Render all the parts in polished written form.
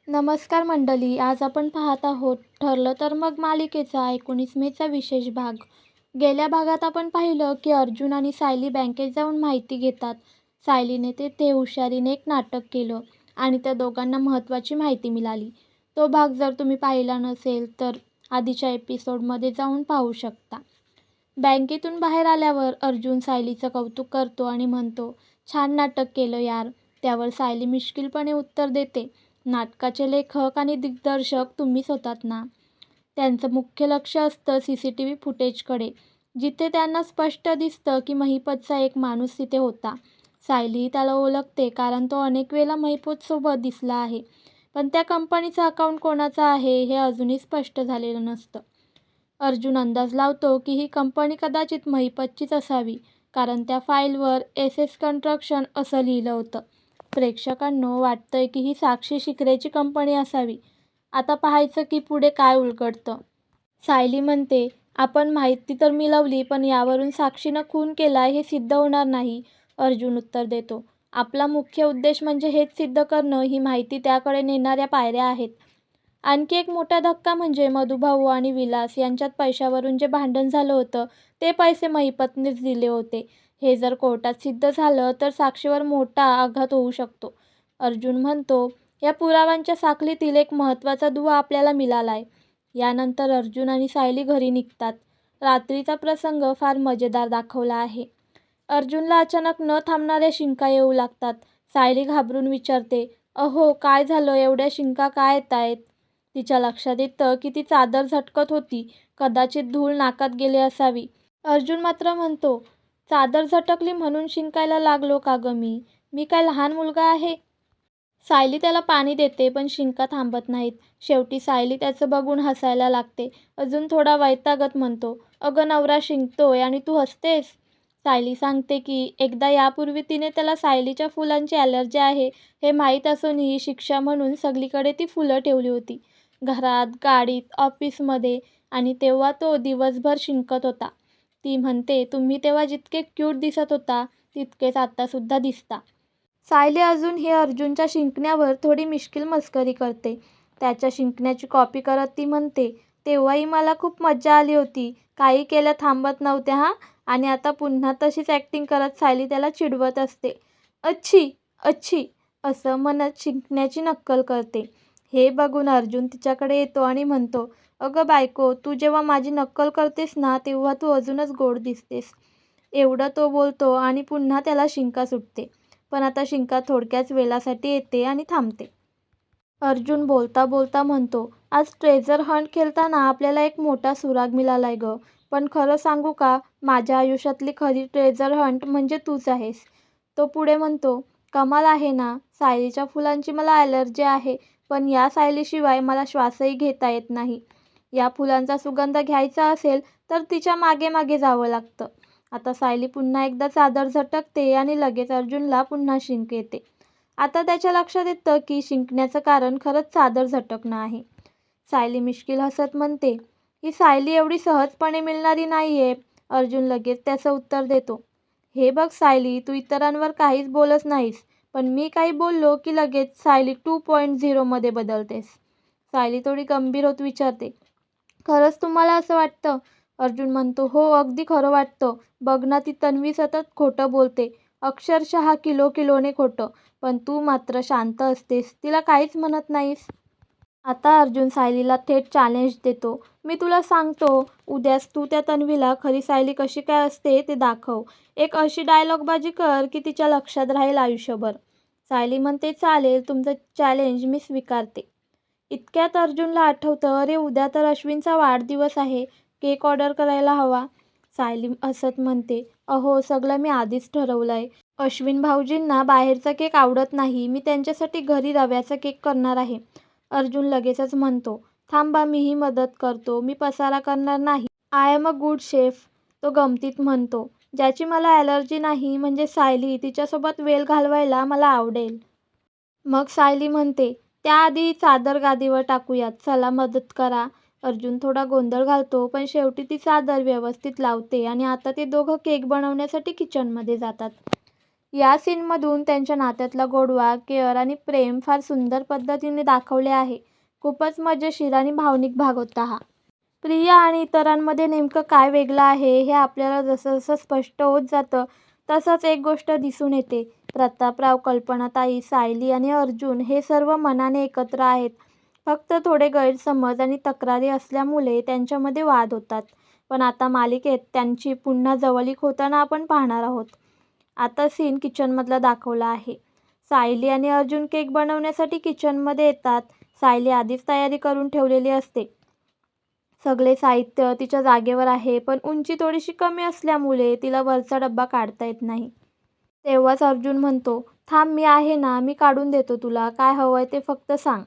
नमस्कार मंडळी. आज आपण पाहत आहोत ठरलं तर मग मालिकेचा 19 मेचा विशेष भाग. गेल्या भागात आपण पाहिलं की अर्जुन आणि सायली बँकेत जाऊन माहिती घेतात. सायलीने तेथे हुशारीने एक नाटक केलं आणि त्या दोघांना महत्त्वाची माहिती मिळाली. तो भाग जर तुम्ही पाहिला नसेल तर आधीच्या एपिसोडमध्ये जाऊन पाहू शकता. बँकेतून बाहेर आल्यावर अर्जुन सायलीचं कौतुक करतो आणि म्हणतो, छान नाटक केलं यार. त्यावर सायली मिश्किलपणे उत्तर देते, नाटकाचे लेखक आणि दिग्दर्शक तुम्हीच होतात ना. त्यांचं मुख्य लक्ष असतं CCTV फुटेजकडे, जिथे त्यांना स्पष्ट दिसतं की महिपतचा एक माणूस तिथे होता. सायलीही त्याला ओळखते कारण तो अनेक वेळा महिपतसोबत दिसला आहे. पण त्या कंपनीचं अकाउंट कोणाचं आहे हे अजूनही स्पष्ट झालेलं नसतं. अर्जुन अंदाज लावतो की ही कंपनी कदाचित महिपतचीच असावी, कारण त्या फाईलवर SS कन्स्ट्रक्शन असं लिहिलं होतं. प्रेक्षकांनो वाटतंय की ही साक्षी शिकरेची कंपनी असावी. आता पाहायचं की पुढे काय उलगडतं. सायली म्हणते, आपण माहिती तर मिळवली, पण यावरून साक्षीनं खून केलाय हे सिद्ध होणार नाही. अर्जुन उत्तर देतो, आपला मुख्य उद्देश म्हणजे हेच सिद्ध करणं. ही माहिती त्याकडे नेणाऱ्या पायऱ्या आहेत. आणखी एक मोठा धक्का म्हणजे मधुभाऊ आणि विलास यांच्यात पैशावरून जे भांडण झालं होतं ते पैसे महिपतनेच दिले होते. हे जर कोर्टात सिद्ध झालं तर साक्षीवर मोठा आघात होऊ शकतो. अर्जुन म्हणतो, या पुराव्यांच्या साखळीतील एक महत्त्वाचा दुवा आपल्याला मिळालाय. यानंतर अर्जुन आणि सायली घरी निघतात. रात्रीचा प्रसंग फार मजेदार दाखवला आहे. अर्जुनला अचानक न थांबणाऱ्या शिंका येऊ लागतात. सायली घाबरून विचारते, अहो काय झालं, एवढ्या शिंका का येतायत? तिच्या लक्षात येतं की ती चादर झटकत होती. कदाचित धूळ नाकात गेली असावी. अर्जुन मात्र म्हणतो, चादर झटकली म्हणून शिंकायला लागलो का गं मी? मी काय लहान मुलगा आहे? सायली त्याला पाणी देते पण शिंका थांबत नाहीत. शेवटी सायली त्याचं बघून हसायला लागते. अजून थोडा वैतागत म्हणतो, अगं नवरा शिंकतोय आणि तू हसतेस? सायली सांगते की एकदा यापूर्वी तिने त्याला सायलीच्या फुलांची ॲलर्जी आहे हे माहीत असूनही शिक्षा म्हणून सगळीकडे ती फुलं ठेवली होती. घरात, गाडीत, ऑफिसमध्ये, आणि तेव्हा तो दिवसभर शिंकत होता. ती म्हणते, तुम्ही तेव्हा जितके क्यूट दिसत होता तितकेच आत्तासुद्धा दिसता. सायली अजूनही अर्जुनच्या शिंकण्यावर थोडी मिश्किल मस्करी करते. त्याच्या शिंकण्याची कॉपी करत ती म्हणते, तेव्हाही मला खूप मज्जा आली होती. काही केलं थांबत नव्हते हां. आणि आता पुन्हा तशीच ॲक्टिंग करत सायली त्याला चिडवत असते. अच्छी अच्छी असं म्हणत शिंकण्याची नक्कल करते. हे बघून अर्जुन तिच्याकडे येतो आणि म्हणतो, अगं बायको, तू जेव्हा माझी नक्कल करतेस ना तेव्हा तू अजूनच गोड दिसतेस. एवढं तो बोलतो आणि पुन्हा त्याला शिंका सुटते. पण आता शिंका थोडक्याच वेळासाठी येते आणि थांबते. अर्जुन बोलता बोलता म्हणतो, आज ट्रेझर हंट खेळताना आपल्याला एक मोठा सुराग मिळालाय गं. पण खरं सांगू का, माझ्या आयुष्यातली खरी ट्रेझर हंट म्हणजे तूच आहेस. तो पुढे म्हणतो, कमाल आहे ना. सायलीच्या फुलांची मला ॲलर्जी आहे, पण या सायलीशिवाय मला श्वासही घेता येत नाही. या फुलांचा सुगंध घ्यायचा असेल तर तिच्या मागे मागे जावं लागतं. आता सायली पुन्हा एकदा चादर झटकते आणि लगेच अर्जुनला पुन्हा शिंक येते. आता त्याच्या लक्षात येतं की शिंकण्याचं कारण खरंच चादर झटकणं आहे. सायली मिश्किल हसत म्हणते, ही सायली एवढी सहजपणे मिळणारी नाहीये. अर्जुन लगेच त्याचं उत्तर देतो, हे बघ सायली, तू इतरांवर काहीच बोलत नाहीस, पण मी काही बोललो की लगेच सायली 2.0 मध्ये बदलतेस. सायली थोडी गंभीर होत विचारते, खरंच तुम्हाला असं वाटतं? अर्जुन म्हणतो, हो अगदी खरं वाटतं. बघ ना, ती तन्वी सतत खोटं बोलते, अक्षरशः किलोने खोटं. पण तू मात्र शांत असतेस, तिला काहीच म्हणत नाहीस. आता अर्जुन सायलीला थेट चॅलेंज देतो, मी तुला सांगतो, उद्याच तू त्या तन्वीला खरी सायली कशी काय असते ते दाखव. एक अशी डायलॉगबाजी कर की तिच्या लक्षात राहील आयुष्यभर. सायली म्हणते, चालेल, तुमचं चॅलेंज मी स्वीकारते. इतक्यात अर्जुनला आठवतं, अरे उद्या तर अश्विनचा वाढदिवस आहे, केक ऑर्डर करायला हवा. सायली हसत म्हणते, अहो सगळं मी आधीच ठरवलंय. अश्विन भाऊजींना बाहेरचा केक आवडत नाही, मी त्यांच्यासाठी घरी रव्याचा केक करणार आहे. अर्जुन लगेचच म्हणतो, थांबा मीही मदत करतो, मी पसारा करणार नाही. I am a good chef. तो गमतीत म्हणतो, ज्याची मला ॲलर्जी नाही म्हणजे सायली, तिच्यासोबत वेळ घालवायला मला आवडेल. मग सायली म्हणते, त्याआधी चादर गादीवर टाकूयात, चला मदत करा. अर्जुन थोडा गोंधळ घालतो पण शेवटी ती चादर व्यवस्थित लावते आणि आता ते दोघं केक बनवण्यासाठी किचनमध्ये जातात. या सीनमधून त्यांच्या नात्यातला गोडवा, केअर आणि प्रेम फार सुंदर पद्धतीने दाखवले आहे. खूपच मजेशीर आणि भावनिक भाग होता हा. प्रिया आणि इतरांमध्ये नेमकं काय वेगळं आहे हे आपल्याला जसं जसं स्पष्ट होत जातं तसंच एक गोष्ट दिसून येते. प्रतापराव, कल्पनाताई, सायली आणि अर्जुन हे सर्व मनाने एकत्र आहेत. फक्त थोडे गैरसमज आणि तक्रारी असल्यामुळे त्यांच्यामध्ये वाद होतात. पण आता मालिकेत त्यांची पुन्हा जवळीक होताना आपण पाहणार आहोत. आता सीन किचनमधला दाखवला आहे. सायली आणि अर्जुन केक बनवण्यासाठी किचनमध्ये येतात. सायली आधीच तयारी करून ठेवलेली असते. सगळे साहित्य तिच्या जागेवर आहे, पण उंची थोडीशी कमी असल्यामुळे तिला वरचा डब्बा काढता येत नाही. तेव्हाच अर्जुन म्हणतो, थांब मी आहे ना, मी काढून देतो तुला. काय हवंय ते फक्त सांग.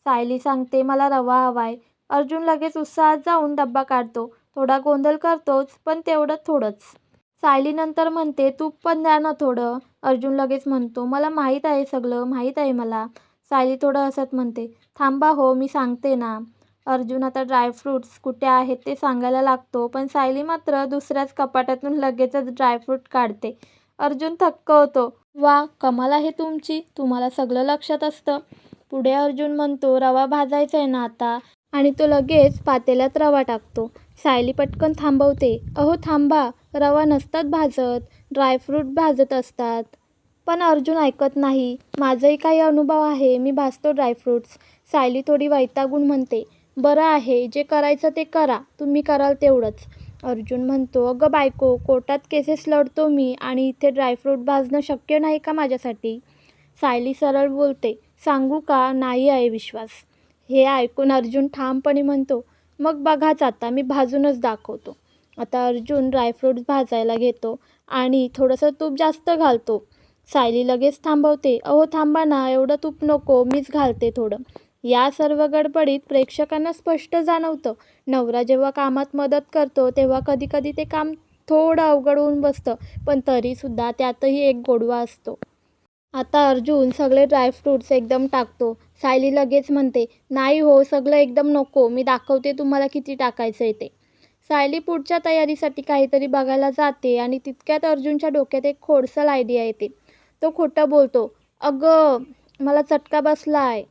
सायली सांगते, मला रवा हवाय. अर्जुन लगेच उत्साहात जाऊन डब्बा काढतो. थोडा गोंधळ करतोच, पण तेवढं थोडंच. सायली नंतर म्हणते, तूप पण द्या ना थोडं. अर्जुन लगेच म्हणतो, मला माहीत आहे सगळं, माहीत आहे मला. सायली थोडं हसत म्हणते, थांबा हो, मी सांगते ना. अर्जुन आता ड्रायफ्रुट्स कुठे आहेत ते सांगायला लागतो, पण सायली मात्र दुसऱ्याच कपाटातून लगेचच ड्रायफ्रूट काढते. अर्जुन थक्क होतो. वा, कमाल आहे तुमची, तुम्हाला सगळं लक्षात असतं. पुढे अर्जुन म्हणतो, रवा भाजायचा आहे ना आता, आणि तो लगेच पातेल्यात रवा टाकतो. सायली पटकन थांबवते. अहो थांबा, रवा नसतात भाजत, ड्रायफ्रूट भाजत असतात. पण अर्जुन ऐकत नाही. माझाही काही अनुभव आहे, मी भाजतो ड्रायफ्रुट्स. सायली थोडी वैतागून म्हणते, बरं आहे, जे करायचं ते करा, तुम्ही कराल तेवढंच. अर्जुन म्हणतो, अगं बायको, कोर्टात केसेस लढतो मी आणि इथे ड्रायफ्रूट भाजणं शक्य नाही का माझ्यासाठी? सायली सरळ बोलते, सांगू का, नाही आहे विश्वास. हे ऐकून अर्जुन ठामपणे म्हणतो, मग बघाच आता, मी भाजूनच दाखवतो. आता अर्जुन ड्रायफ्रुट्स भाजायला घेतो आणि थोडंसं तूप जास्त घालतो. सायली लगेच थांबवते, अहो थांबा ना, एवढं तूप नको, मीच घालते थोडं. या सर्व गडबडीत प्रेक्षकांना स्पष्ट जाणवतं, नवरा जेव्हा कामात मदत करतो तेव्हा कधी कधी ते काम थोडं अवघड होऊन बसतं, पण तरीसुद्धा त्यातही एक गोडवा असतो. आता अर्जुन सगळे ड्रायफ्रुट्स एकदम टाकतो. सायली लगेच म्हणते, नाही हो, सगळं एकदम नको, मी दाखवते तुम्हाला किती टाकायचं आहे ते. सायली पुढच्या तयारीसाठी काहीतरी बघायला जाते आणि तितक्यात अर्जुनच्या डोक्यात एक खोडसाल आयडिया येते. तो खोटं बोलतो, अगं मला चटका बसलाय.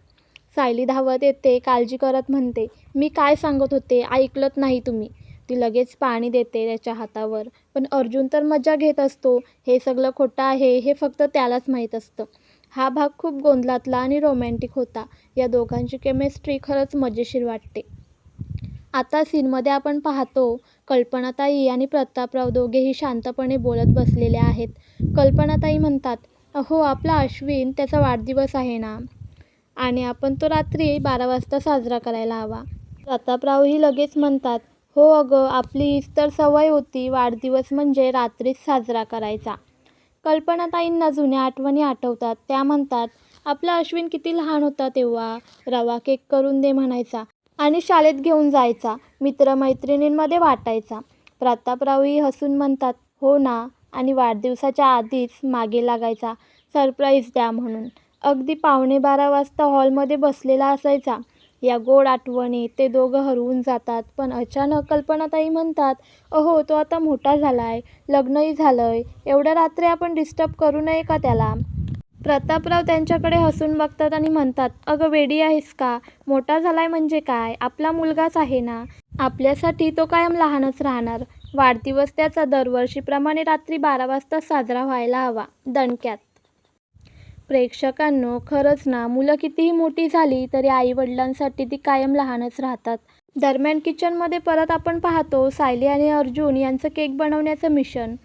सायली धावत येते, काळजी करत म्हणते, मी काय सांगत होते, ऐकलत नाही तुम्ही. ती लगेच पाणी देते त्याच्या हातावर. पण अर्जुन तर मजा घेत असतो. हे सगळं खोटं आहे हे फक्त त्यालाच माहीत असतं. हा भाग खूप गोंधळातला आणि रोमॅन्टिक होता. या दोघांची केमिस्ट्री खरंच मजेशीर वाटते. आता सीनमध्ये आपण पाहतो, कल्पनाताई आणि प्रतापराव दोघेही शांतपणे बोलत बसलेले आहेत. कल्पनाताई म्हणतात, अहो आपला अश्विन, त्याचा वाढदिवस आहे ना, आणि आपण तो रात्री 12 वाजता साजरा करायला हवा. प्रतापरावही लगेच म्हणतात, हो अगं, आपली हीच तर सवय होती, वाढदिवस म्हणजे रात्रीच साजरा करायचा. कल्पनाताईंना जुन्या आठवणी आठवतात. त्या म्हणतात, आपला अश्विन किती लहान होता तेव्हा, रवा केक करून दे म्हणायचा आणि शाळेत घेऊन जायचा, मित्रमैत्रिणींमध्ये वाटायचा. प्रतापरावही हसून म्हणतात, हो ना, आणि वाढदिवसाच्या आधीच मागे लागायचा, सरप्राईज द्या म्हणून. अगदी 11:45 वाजता हॉलमध्ये बसलेला असायचा. या गोड आठवणी ते दोघं हरवून जातात. पण अचानक कल्पनाताई म्हणतात, अहो तो आता मोठा झालाय, लग्नही झालंय, एवढ्या रात्री आपण डिस्टर्ब करू नये का त्याला? प्रतापराव त्यांच्याकडे हसून बघतात आणि म्हणतात, अगं वेडी आहेस का, मोठा झालाय म्हणजे काय, आपला मुलगाच आहे ना, आपल्यासाठी तो कायम लहानच राहणार. वाढदिवस त्याचा दरवर्षीप्रमाणे रात्री 12 वाजता साजरा व्हायला हवा, दणक्यात. प्रेक्षकांनो, खरंच ना, मुलं कितीही मोठी झाली तरी आईवडिलांसाठी ती कायम लहानच राहतात. दरम्यान किचनमध्ये परत आपण पाहतो सायली आणि अर्जुन यांचं केक बनवण्याचं मिशन.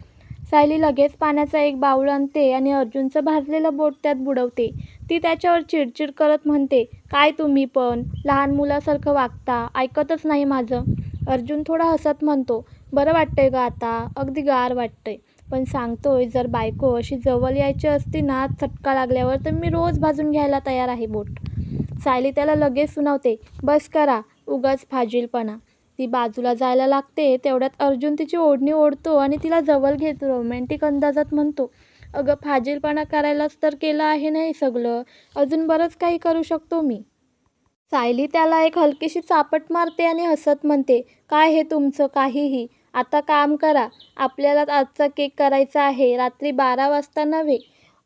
सायली लगेच पाण्याचा एक बाऊल आणते आणि अर्जुनचं भाजलेलं बोट त्यात बुडवते. ती त्याच्यावर चिडचिड करत म्हणते, काय तुम्ही पण लहान मुलासारखं वागता, ऐकतच नाही माझं. अर्जुन थोडा हसत म्हणतो, बरं वाटतंय ग आता, अगदी गार वाटतंय. पण सांगतोय, जर बायको अशी जवळ यायची असती ना चटका लागल्यावर, तर मी रोज भाजून घ्यायला तयार आहे बोट. सायली त्याला लगेच सुनावते, बस करा, उगाच फाजीलपणा. ती बाजूला जायला लागते. तेवढ्यात अर्जुन तिची ओढणी ओढतो आणि तिला जवळ घेत रोमॅन्टिक अंदाजात म्हणतो, अगं फाजीलपणा करायलाच तर केलं आहे ना हे सगळं, अजून बरंच काही करू शकतो मी. सायली त्याला एक हलकीशी चापट मारते आणि हसत म्हणते, काय हे तुमचं काहीही, आता काम करा, आपल्याला आजचा केक करायचा आहे, रात्री 12 वाजता नव्हे.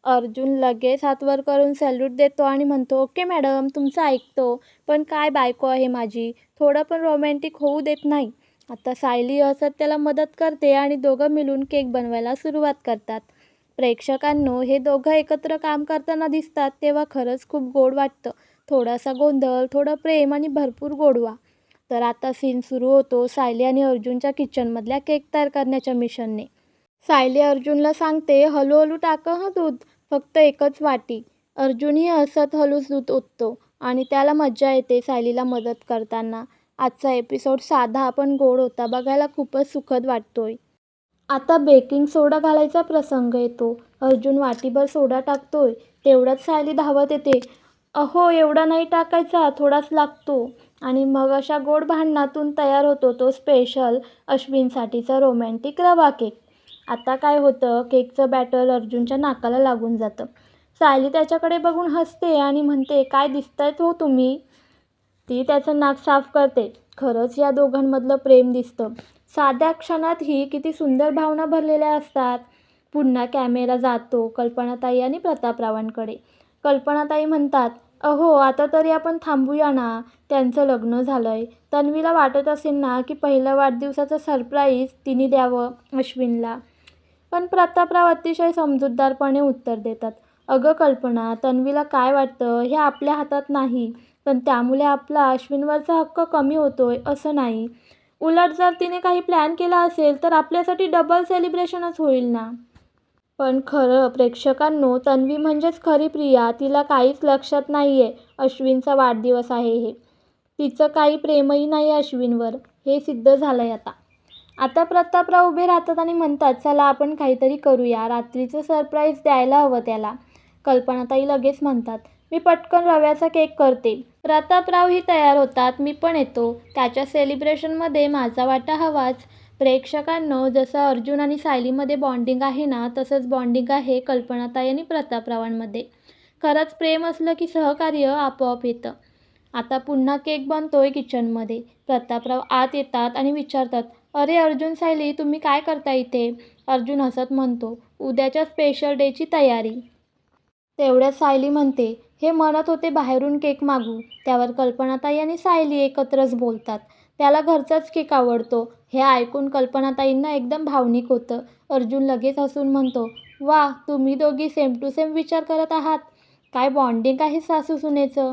अर्जुन लगेच हात वर करून सॅल्यूट देतो आणि म्हणतो, ओके मॅडम, तुमचं ऐकतो. पण काय बायको आहे माझी, थोडं पण रोमॅन्टिक होऊ देत नाही. आता सायली हसत त्याला मदत करते आणि दोघं मिळून केक बनवायला सुरुवात करतात. प्रेक्षकांनो, हे दोघं एकत्र काम करताना दिसतात तेव्हा खरंच खूप गोड वाटतं. थोडासा गोंधळ, थोडं प्रेम आणि भरपूर गोडवा. तर आता सीन सुरू होतो सायली आणि अर्जुनच्या किचनमधल्या केक तयार करण्याच्या मिशनने. सायली अर्जुनला सांगते, हळूहळू टाक हं दूध, फक्त एकच वाटी. अर्जुनही हसत हळूच दूध ओततो आणि त्याला मज्जा येते सायलीला मदत करताना. आजचा एपिसोड साधा पण गोड होता, बघायला खूपच सुखद वाटतोय. आता बेकिंग सोडा घालायचा प्रसंग येतो. अर्जुन वाटीभर सोडा टाकतोय, तेवढ्यात सायली धावत येते. अहो, एवढा नाही टाकायचा, थोडाच लागतो. आणि मग अशा गोड भांडणातून तयार होतो तो स्पेशल अश्विनसाठीचा रोमॅन्टिक रवा केक. आता काय होतं, केकचं बॅटर अर्जुनच्या नाकाला लागून जातं. सायली त्याच्याकडे बघून हसते आणि म्हणते, काय दिसतायत हो तुम्ही. ती त्याचं नाक साफ करते. खरंच या दोघांमधलं प्रेम दिसतं. साध्या क्षणातही किती सुंदर भावना भरलेल्या असतात. पुन्हा कॅमेरा जातो कल्पनाताई आणि प्रतापरावांकडे. कल्पनाताई म्हणतात, अहो, आता तरी आपण थांबूया ना, त्यांचं लग्न झालंय. तन्वीला वाटत असेल ना की पहिल्या वाढदिवसाचं सरप्राईज तिने द्यावं अश्विनला. पण प्रतापराव अतिशय समजूतदारपणे उत्तर देतात, अगं कल्पना, तन्वीला काय वाटतं हे आपल्या हातात नाही. पण त्यामुळे आपला अश्विनवरचा हक्क कमी होतोय असं नाही. उलट जर तिने काही प्लॅन केला असेल तर आपल्यासाठी डबल सेलिब्रेशनच होईल ना. पण खरं प्रेक्षकांनो, तन्वी म्हणजेच खरी प्रिया. तिला काहीच लक्षात नाही आहे अश्विनचा वाढदिवस आहे हे. तिचं काही प्रेमही नाही अश्विनवर, हे सिद्ध झालं आहे आता. आता प्रतापराव उभे राहतात आणि म्हणतात, चला आपण काहीतरी करूया, रात्रीचं सरप्राईज द्यायला हवं त्याला. कल्पनाताई लगेच म्हणतात, मी पटकन रव्याचा केक करते. प्रतापरावही तयार होतात, मी पण येतो. त्याच्या सेलिब्रेशनमध्ये माझा वाटा हवाच. प्रेक्षकांनो, जसं अर्जुन आणि सायलीमध्ये बॉन्डिंग आहे ना, तसंच बॉन्डिंग आहे कल्पनाताई आणि प्रतापरावांमध्ये. खरंच प्रेम असलं की सहकार्य आपोआप येतं. आता पुन्हा केक बनतोय किचनमध्ये. प्रतापराव आत येतात आणि विचारतात, अरे अर्जुन, सायली, तुम्ही काय करता इथे. अर्जुन हसत म्हणतो, उद्याच्या स्पेशल डेची तयारी. तेवढ्यात सायली म्हणते, हे म्हणत होते बाहेरून केक मागू. त्यावर कल्पनाताई आणि सायली एकत्रच बोलतात, त्याला घरचाच केक आवडतो. हे ऐकून कल्पनाताईंना एकदम भावनिक होतं. अर्जुन लगेच हसून म्हणतो, वा, तुम्ही दोघी सेम टू सेम विचार करत आहात. काय बॉन्डिंग आहे सासू सुनेचं.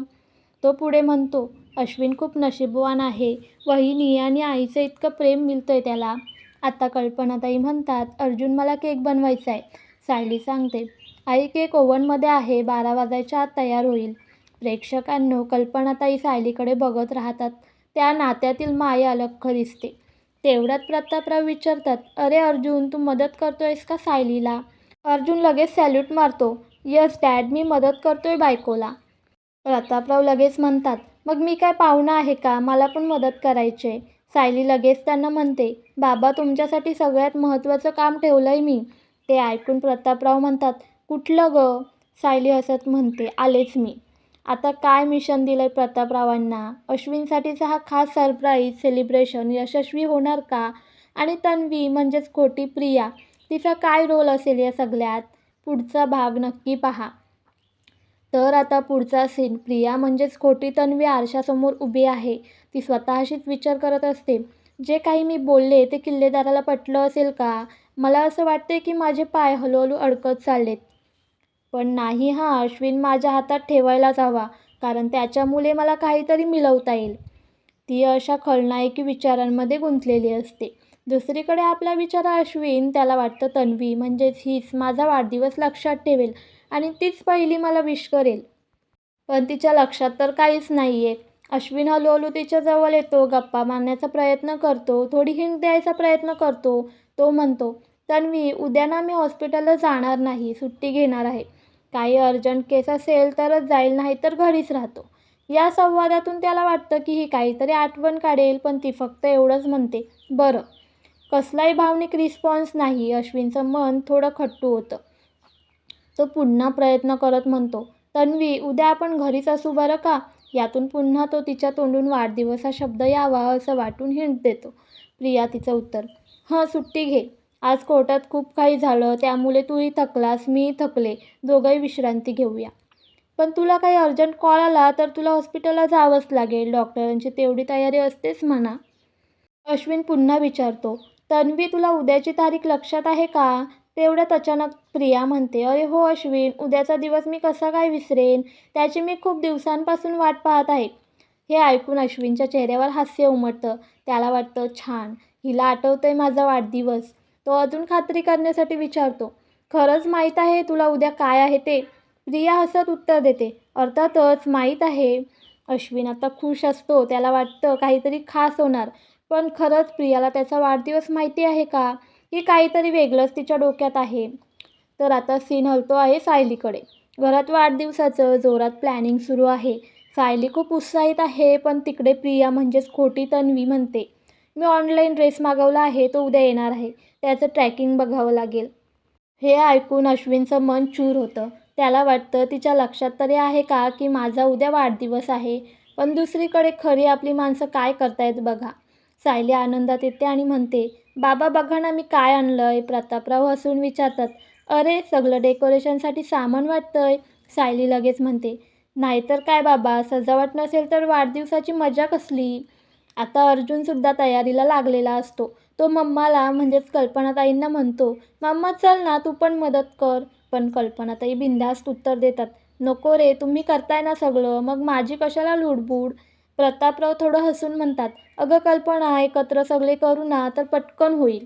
तो पुढे म्हणतो, अश्विन खूप नशीबवान आहे. वहिनी आणि आईचं इतकं प्रेम मिळतंय त्याला. आता कल्पनाताई म्हणतात, अर्जुन, मला केक बनवायचा आहे. सायली सांगते, आई, केक ओव्हनमध्ये आहे, 12 वाजायच्या आत तयार होईल. प्रेक्षकांनो, कल्पनाताई सायलीकडे बघत राहतात. त्या नात्यातील माया लख्ख दिसते. तेवढ्यात प्रतापराव विचारतात, अरे अर्जुन, तू मदत करतोयस का सायलीला. अर्जुन लगेच सॅल्यूट मारतो, यस डॅड, मी मदत करतोय बायकोला. प्रतापराव लगेच म्हणतात, मग मी काय पाहुणा आहे का, मला पण मदत करायची. सायली लगेच त्यांना म्हणते, बाबा, तुमच्यासाठी सगळ्यात महत्त्वाचं काम ठेवलंय मी. ते ऐकून प्रतापराव म्हणतात, कुठलं गं. सायली हसत म्हणते, आलेच मी. आता काय मिशन दिलंय प्रतापरावांना. अश्विनसाठीचा हा खास सरप्राईज सेलिब्रेशन यशस्वी होणार का. आणि तन्वी म्हणजेच खोटी प्रिया, तिचा काय रोल असेल या सगळ्यात. पुढचा भाग नक्की पहा. तर आता पुढचा सीन. प्रिया म्हणजेच खोटी तन्वी आरशासमोर उभी आहे. ती स्वतःशीच विचार करत असते, जे काही मी बोलले ते किल्लेदाराला पटलं असेल का. मला असं वाटते की माझे पाय हळूहळू अडकत चाललेत. पण नाही, हा अश्विन माझ्या हातात ठेवायलाच हवा, कारण त्याच्यामुळे मला काहीतरी मिळवता येईल. ती अशा खलनायकी विचारांमध्ये गुंतलेली असते. दुसरीकडे आपला विचार अश्विन, त्याला वाटतं तन्वी म्हणजेच हीच माझा वाढदिवस लक्षात ठेवेल आणि तीच पहिली मला विश करेल. पण तिच्या लक्षात तर काहीच नाही आहे. अश्विन हळूहळू तिच्या जवळ येतो, गप्पा मारण्याचा प्रयत्न करतो, थोडी हिंट द्यायचा प्रयत्न करतो. तो म्हणतो, तन्वी, उद्या ना मी हॉस्पिटलला जाणार नाही, सुट्टी घेणार आहे. काही अर्जंट केस असेल तरच जाईल, नाही तर घरीच राहतो. या संवादातून त्याला वाटतं की ही काहीतरी आठवण काढेल, पण ती फक्त एवढंच म्हणते, बरं. कसलाही भावनिक रिस्पॉन्स नाही. अश्विनचं मन थोडं खट्टू होतं. तो पुन्हा प्रयत्न करत म्हणतो, तन्वी, उद्या आपण घरीच असू बरं का. यातून पुन्हा तो तिच्या तोंडून वाढदिवस हा शब्द यावा असं वाटून हिंट देतो. प्रिया तिचं उत्तर, हं, सुट्टी घे. आज कोर्टात खूप काही झालं त्यामुळे तूही थकलास, मीही थकले. दोघंही विश्रांती घेऊया. पण तुला काही अर्जंट कॉल आला तर तुला हॉस्पिटलला जावंच लागेल. डॉक्टरांची तेवढी तयारी असतेच म्हणा. अश्विन पुन्हा विचारतो. तन्वी, तुला उद्याची तारीख लक्षात आहे का? तेवढ्यात अचानक प्रिया म्हणते, अरे हो अश्विन, उद्याचा दिवस मी कसा काय विसरेन? त्याची मी खूप दिवसांपासून वाट पाहत आहे. हे ऐकून अश्विनच्या चेहऱ्यावर हास्य उमटतं. त्याला वाटतं, छान, हिला आठवतंय माझा वाढदिवस. तो अजून खात्री करण्यासाठी विचारतो, खरंच माहीत आहे तुला उद्या काय आहे ते? प्रिया हसत उत्तर देते, अर्थातच माहीत आहे. अश्विन आता खुश असतो. त्याला वाटतं काहीतरी खास होणार. पण खरंच प्रियाला त्याचा वाढदिवस माहिती आहे का? की काहीतरी वेगळंच तिच्या डोक्यात आहे? तर आता सीन हलतो आहे सायलीकडे. घरात वाढदिवसाचं जोरात प्लॅनिंग सुरू आहे. सायली खूप उत्साहित आहे, पण तिकडे प्रिया म्हणजेच खोटी तन्वी म्हणते, मी ऑनलाईन ड्रेस मागवला आहे, तो उद्या येणार आहे. त्याचं ट्रॅकिंग बघावं लागेल. हे ऐकून अश्विनचं मन चूर होतं. त्याला वाटतं, तिच्या लक्षात तरी आहे का की माझा उद्या वाढदिवस आहे? पण दुसरीकडे खरी आपली माणसं काय करतायत बघा. सायली आनंदात येते आणि म्हणते, बाबा बघा ना मी काय आणलंय. प्रतापराव हसून विचारतात, अरे सगळं डेकोरेशनसाठी सामान वाटतंय. सायली लगेच म्हणते, नाहीतर काय बाबा, सजावट नसेल तर वाढदिवसाची मजा कसली? आता अर्जुनसुद्धा तयारीला लागलेला असतो. तो मम्माला म्हणजेच कल्पनाताईंना म्हणतो, मम्मा चल ना तू पण मदत कर. पण कल्पनाताई बिनधास्त उत्तर देतात, नको रे, तुम्ही करताय ना सगळं, मग माझी कशाला लुडबुड. प्रतापराव थोडं हसून म्हणतात, अगं कल्पना, एकत्र सगळे करू ना तर पटकन होईल.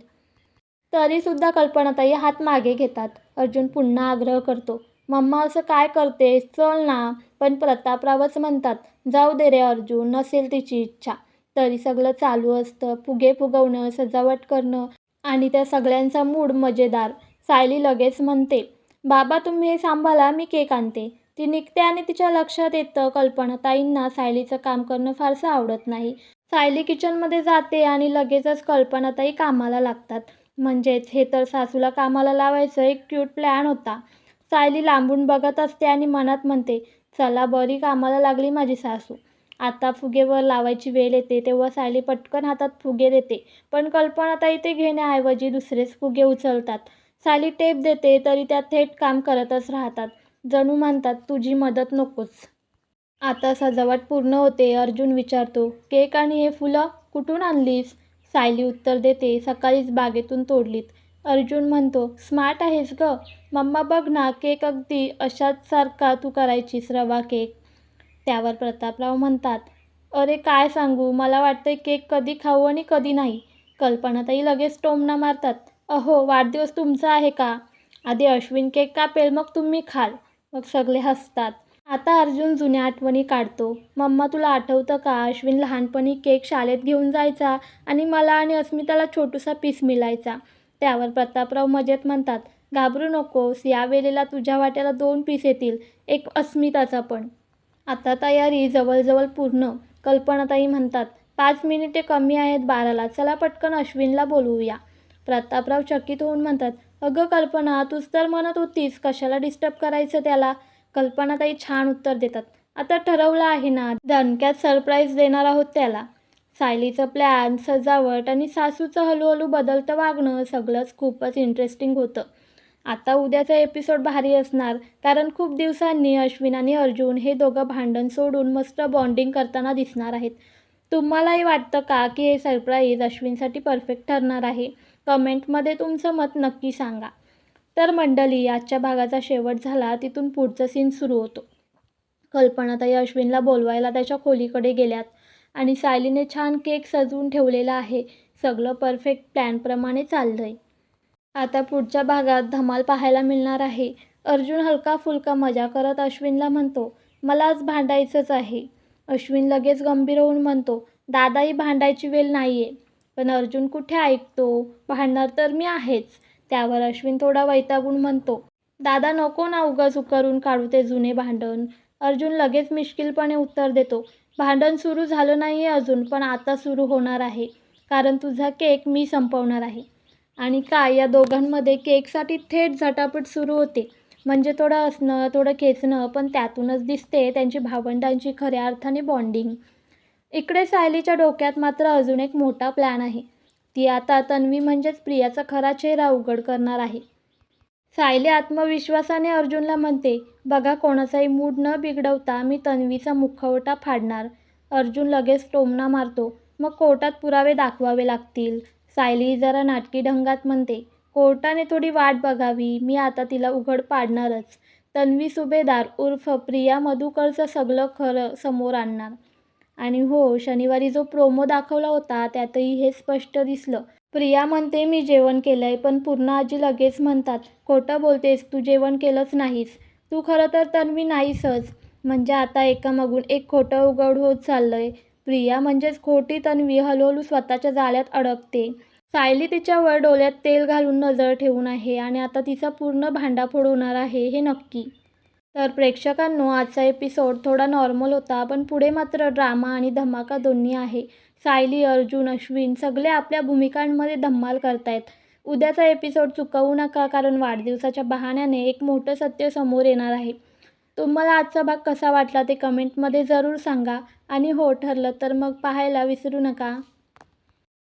तरीसुद्धा कल्पनाताई हात मागे घेतात. अर्जुन पुन्हा आग्रह करतो, मम्मा असं काय करतेस, चल ना. पण प्रतापरावच म्हणतात, जाऊ दे रे अर्जुन, नसेल तिची इच्छा. तरी सगळं चालू असतं. फुगे फुगवणं, सजावट करणं आणि त्या सगळ्यांचा मूड मजेदार. सायली लगेच म्हणते, बाबा तुम्ही हे सांभाळा, मी केक आणते. ती निघते आणि तिच्या लक्षात येतं कल्पनाताईंना सायलीचं काम करणं फारसं आवडत नाही. सायली किचनमध्ये जाते आणि लगेचच कल्पनाताई कामाला लागतात. म्हणजेच हे तर सासूला कामाला लावायचं एक क्यूट प्लॅन होता. सायली लांबून बघत असते आणि मनात म्हणते, चला बरी कामाला लागली माझी सासू. आता फुगेवर लावायची वेळ येते तेव्हा सायली पटकन हातात फुगे देते. पण कल्पनाताई ते घेण्याऐवजी दुसरेच फुगे उचलतात. सायली टेप देते तरी त्या थेट काम करतच राहतात. जणू म्हणतात, तुझी मदत नकोच. आता सजावट पूर्ण होते. अर्जुन विचारतो, केक आणि हे फुलं कुठून आणलीस? सायली उत्तर देते, सकाळीच बागेतून तोडलीत. अर्जुन म्हणतो, स्मार्ट आहेस गं. मम्मा बघ ना, केक अगदी अशाच सारखा तू करायचीस, रवा केक. त्यावर प्रतापराव म्हणतात, अरे काय सांगू, मला वाटतंय केक कधी खाऊ आणि कधी नाही. कल्पनाताई लगेच टोमणा मारतात, अहो वाढदिवस तुमचा आहे का? आधी अश्विन केक कापेल, मग तुम्ही खाल. मग सगळे हसतात. आता अर्जुन जुन्या आठवणी काढतो. मम्मा तुला आठवतं का, अश्विन लहानपणी केक शाळेत घेऊन जायचा आणि मला आणि अस्मिताला छोटूसा पीस मिळायचा. त्यावर प्रतापराव मजेत म्हणतात, घाबरू नकोस, या वेळेला तुझ्या वाट्याला 2 पीस येतील, एक अस्मिताचा पण. आता तयारी जवळजवळ पूर्ण. कल्पनाताई म्हणतात, 5 मिनिटे कमी आहेत 12ला, चला पटकन अश्विनला बोलवूया. प्रतापराव चकित होऊन म्हणतात, अगं कल्पना, तूच तर म्हणत होतीस कशाला डिस्टर्ब करायचं त्याला. कल्पनाताई छान उत्तर देतात, आता ठरवलं आहे ना, दणक्यात सरप्राईज देणार आहोत त्याला. सायलीचं प्लॅन, सजावट आणि सासूचं हळूहळू बदलतं वागणं सगळंच खूपच इंटरेस्टिंग होतं. आता उद्याचा एपिसोड भारी असणार, कारण खूप दिवसांनी अश्विन आणि अर्जुन हे दोघं भांडण सोडून मस्त बॉन्डिंग करताना दिसणार आहेत. तुम्हालाही वाटतं का की हे सरप्राईज अश्विनसाठी परफेक्ट ठरणार आहे? कमेंटमध्ये तुमचं मत नक्की सांगा. तर मंडळी, आजच्या भागाचा शेवट झाला. तिथून पुढचं सीन सुरू होतो. कल्पनाताई अश्विनला बोलवायला त्याच्या खोलीकडे गेल्यात आणि सायलीने छान केक सजवून ठेवलेला आहे. सगळं परफेक्ट प्लॅनप्रमाणे चाललंय. आता पुढच्या भागात धमाल पाहायला मिळणार आहे. अर्जुन हलका फुलका मजा करत अश्विनला म्हणतो, मला आज भांडायचंच आहे. अश्विन लगेच गंभीर होऊन म्हणतो, दादाही भांडायची वेळ नाही आहे. पण अर्जुन कुठे ऐकतो, भांडणार तर मी आहेच. त्यावर अश्विन थोडा वैतागून म्हणतो, दादा नको ना उगाच करून काढू ते जुने भांडण. अर्जुन लगेच मिश्किलपणे उत्तर देतो, भांडण सुरू झालं नाही आहे अजून, पण आता सुरू होणार आहे. कारण तुझा केक मी संपवणार आहे. आणि काय, या दोघांमध्ये केकसाठी थेट झटापट सुरू होते. म्हणजे थोडं असणं, थोडं खेचणं, पण त्यातूनच दिसते त्यांची भावंडांची खऱ्या अर्थाने बॉन्डिंग. इकडे सायलीच्या डोक्यात मात्र अजून एक मोठा प्लॅन आहे. ती आता तन्वी म्हणजेच प्रियाचा खरा चेहरा उघड करणार आहे. सायली आत्मविश्वासाने अर्जुनला म्हणते, बघा कोणाचाही मूड न बिघडवता मी तन्वीचा मुखवटा फाडणार. अर्जुन लगेच टोमणा मारतो, मग कोर्टात पुरावे दाखवावे लागतील. सायली जरा नाटकी ढंगात म्हणते, कोर्टाने थोडी वाट बघावी, मी आता तिला उघड पाडणारच. तन्वी सुभेदार उर्फ प्रिया मधुकरचं सगळं खरं समोर आणणार. आणि हो, शनिवारी जो प्रोमो दाखवला होता त्यातही हे स्पष्ट दिसलं. प्रिया म्हणते मी जेवण केलंय, पण पूर्णा आजी लगेच म्हणतात, खोटं बोलतेस, तू जेवण केलंच नाहीस. तू खरं तर तन्वी नाहीसच. म्हणजे आता एकामागून एक खोटं उघड होत चाललंय. प्रिया म्हणजेच खोटी तन्वी हळूहळू स्वतःच्या जाळ्यात अडकते. सायली तिच्यावर डोळ्यात तेल घालून नजर ठेवून आहे आणि आता तिचा पूर्ण भांडाफोड होणार आहे हे नक्की. तर प्रेक्षकांनो, आजचा एपिसोड थोडा नॉर्मल होता, पण पुढे मात्र ड्रामा आणि धमाका दोन्ही आहे. सायली, अर्जुन, अश्विन सगळे आपल्या भूमिकांमध्ये धम्माल करतायत. उद्याचा एपिसोड चुकवू नका, कारण वाढदिवसाच्या बहाण्याने एक मोठं सत्य समोर येणार आहे. तुम्हाला आजचा भाग कसा वाटला ते कमेंटमध्ये जरूर सांगा. आणि हो, ठरलं तर मग पाहायला विसरू नका.